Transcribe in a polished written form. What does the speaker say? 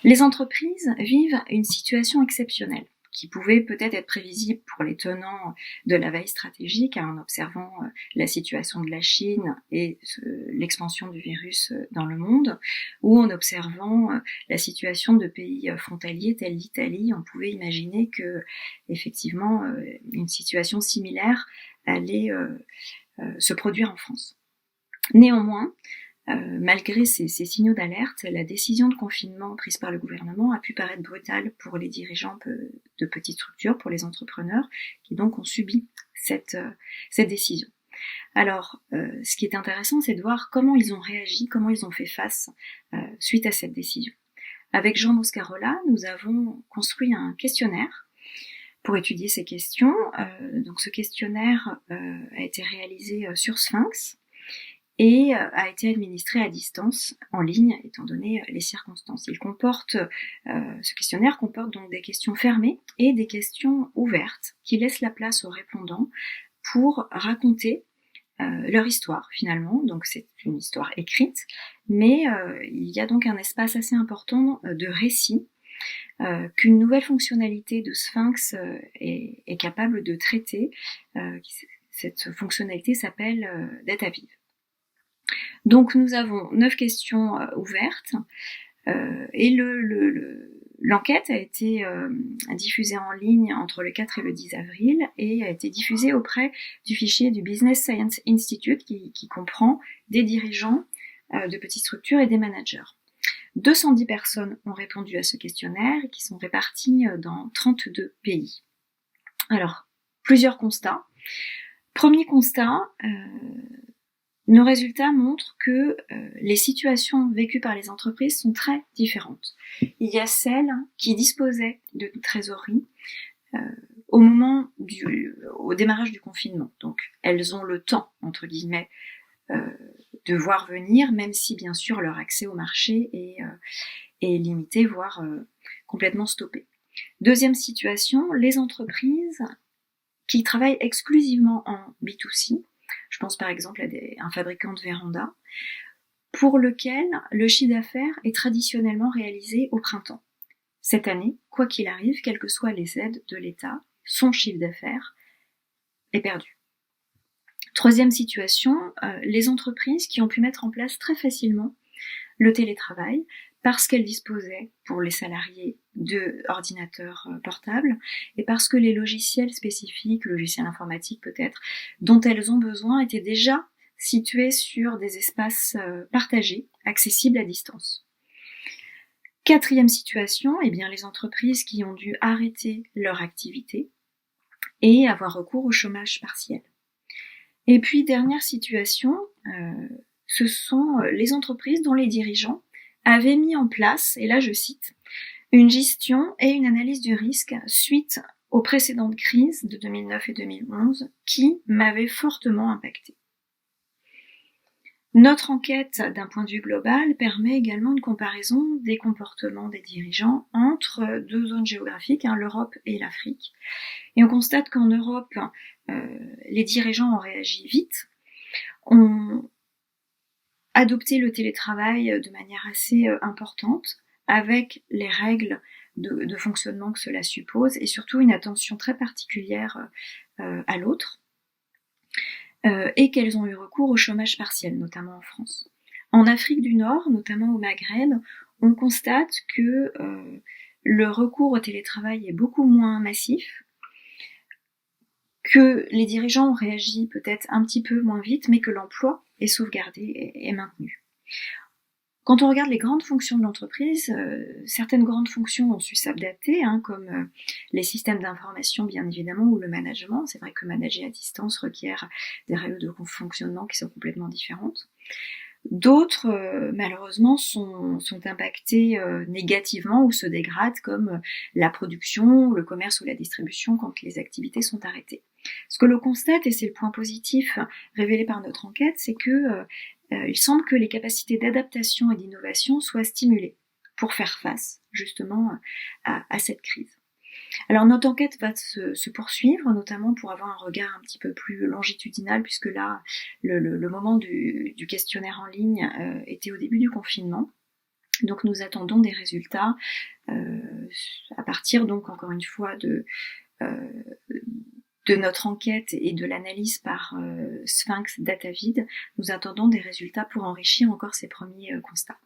Les entreprises vivent une situation exceptionnelle, qui pouvait peut-être être prévisible pour les tenants de la veille stratégique en observant la situation de la Chine et l'expansion du virus dans le monde, ou en observant la situation de pays frontaliers tels l'Italie. On pouvait imaginer que, effectivement, une situation similaire allait se produire en France. Néanmoins, malgré ces signaux d'alerte, la décision de confinement prise par le gouvernement a pu paraître brutale pour les dirigeants de petites structures, pour les entrepreneurs, qui donc ont subi cette décision. Alors, ce qui est intéressant, c'est de voir comment ils ont réagi, comment ils ont fait face suite à cette décision. Avec Jean Moscarola, nous avons construit un questionnaire pour étudier ces questions. Donc, ce questionnaire a été réalisé sur Sphinx, et a été administré à distance, en ligne, étant donné les circonstances. Ce questionnaire comporte donc des questions fermées et des questions ouvertes, qui laissent la place aux répondants pour raconter leur histoire, finalement. Donc c'est une histoire écrite, mais il y a donc un espace assez important de récit qu'une nouvelle fonctionnalité de Sphinx est capable de traiter. Cette fonctionnalité s'appelle Data Vive. Donc nous avons 9 questions ouvertes et l'enquête a été diffusée en ligne entre le 4 et le 10 avril et a été diffusée auprès du fichier du Business Science Institute qui comprend des dirigeants de petites structures et des managers. 210 personnes ont répondu à ce questionnaire qui sont réparties dans 32 pays. Alors, plusieurs constats. Premier constat, nos résultats montrent que les situations vécues par les entreprises sont très différentes. Il y a celles qui disposaient de trésorerie au démarrage du confinement. Donc, elles ont le temps, entre guillemets, de voir venir, même si, bien sûr, leur accès au marché est limité, voire complètement stoppé. Deuxième situation, les entreprises qui travaillent exclusivement en B2C, je pense par exemple à un fabricant de vérandas, pour lequel le chiffre d'affaires est traditionnellement réalisé au printemps. Cette année, quoi qu'il arrive, quelles que soient les aides de l'État, son chiffre d'affaires est perdu. Troisième situation, les entreprises qui ont pu mettre en place très facilement le télétravail parce qu'elles disposaient, pour les salariés, d'ordinateurs portables et parce que les logiciels spécifiques, logiciels informatiques peut-être, dont elles ont besoin étaient déjà situés sur des espaces partagés, accessibles à distance. Quatrième situation, les entreprises qui ont dû arrêter leur activité et avoir recours au chômage partiel. Et puis, dernière situation, ce sont les entreprises dont les dirigeants avaient mis en place, et là je cite, une gestion et une analyse du risque suite aux précédentes crises de 2009 et 2011 qui m'avaient fortement impacté. Notre enquête, d'un point de vue global, permet également une comparaison des comportements des dirigeants entre deux zones géographiques, l'Europe et l'Afrique. Et on constate qu'en Europe, les dirigeants ont réagi vite, ont adopté le télétravail de manière assez importante, avec les règles de fonctionnement que cela suppose, et surtout une attention très particulière à l'autre, et qu'elles ont eu recours au chômage partiel, notamment en France. En Afrique du Nord, notamment au Maghreb, on constate que le recours au télétravail est beaucoup moins massif, que les dirigeants ont réagi peut-être un petit peu moins vite, mais que l'emploi est sauvegardé et maintenu. Quand on regarde les grandes fonctions de l'entreprise, certaines grandes fonctions ont su s'adapter, comme les systèmes d'information bien évidemment, ou le management. C'est vrai que manager à distance requiert des règles de fonctionnement qui sont complètement différentes. D'autres, malheureusement, sont impactés négativement ou se dégradent, comme la production, le commerce ou la distribution quand les activités sont arrêtées. Ce que l'on constate, et c'est le point positif révélé par notre enquête, c'est que il semble que les capacités d'adaptation et d'innovation soient stimulées pour faire face justement à cette crise. Alors notre enquête va se poursuivre, notamment pour avoir un regard un petit peu plus longitudinal, puisque là, le moment du questionnaire en ligne était au début du confinement. Donc nous attendons des résultats à partir donc encore une fois de notre enquête et de l'analyse par Sphinx DataVid. Nous attendons des résultats pour enrichir encore ces premiers constats.